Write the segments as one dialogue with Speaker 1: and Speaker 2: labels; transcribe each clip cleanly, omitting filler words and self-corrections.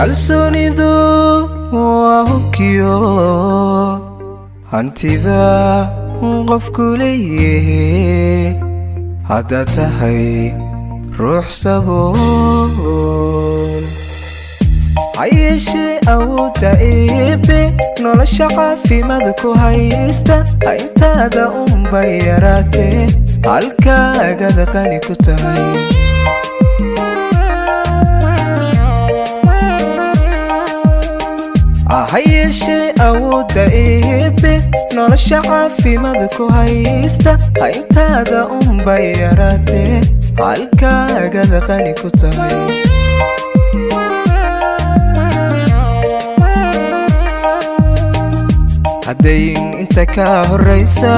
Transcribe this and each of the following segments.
Speaker 1: kalsoonidu waa hubkiyo hantida qofku leeyahay haddaad tahay ruux sabool hayeeshee awoodda eebbe nolosha caafimaad ku haysta intaada unbay yaraatee halkaagad qani ku tahay hayeeshee awoodda eebbe nolosha caafimaad ku haysta intaada unbay yaraatee halkaagad qani ku tahay haddayn inta ka horraysa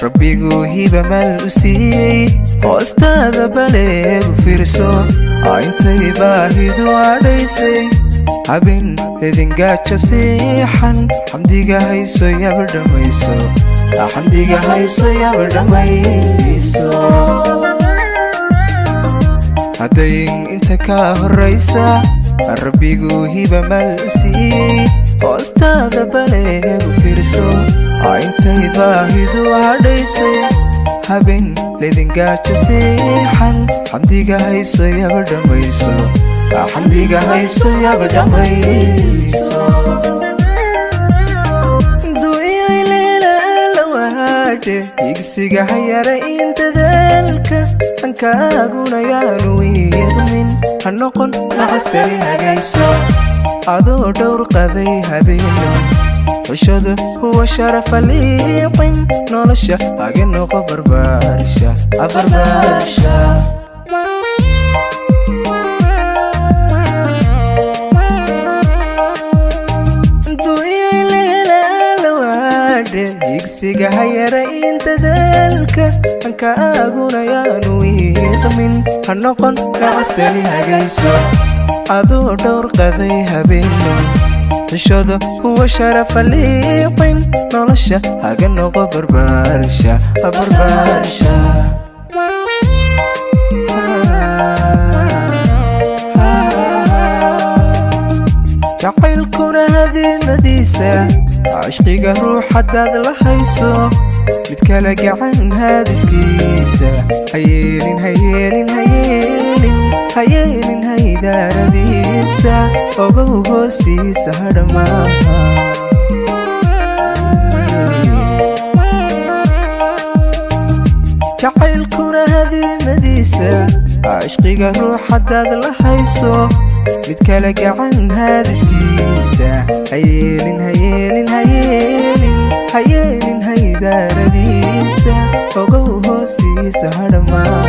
Speaker 1: rabbigu hiba maal u siiyey hoostaada baleegu fiirso intay baahidu adhaysay habeen ledingaajo siixan xamdiga hayso yaba dhammayso xamdiga hayso yaba dhammayso haddayn inta ka horraysa rabbigu hiba maal u siiyey hoostaada baleegu fiirso intay baahidu adhaysay habeen ledingaajo siixan xamdiga hayso yaba dhammayso xamdiga hayso yaba dhammayso duuyay leelalawaadhe higsiga hayara in dadaalka hankaaguna yaanu wiiqmin ha noqon nacastari hagayso adoo dhowr qaday habeeno xushadu huwa sharafa liiqin nolosha haga noqo barbaarsha barbaarsha duuyay leelalawaadhe higsiga hayara in dadaalka hankaaguna yaanu wiiqmin ha noqon nacastani hagayso adoo dhowr qaday habeeno xushadu huwa sharafa liiqin nolosha haga noqo barbaarsha barbaarsha jacaylkuna hadiimadiisa cishqiga ruux haddaad la hayso mid kala gacan haadiskiisa hayeelin hayeelin hayeelin hayeelin haydaaradiisa ogow hoostiisa hadhamaa jacaylkuna hadiimadiisa cishqiga ruux haddaad la hayso mid kala gacan haadiskiisa hayeelin hayeelin hayeelin hayeelin haydaaradiisa ogow hoostiisa hadhamaa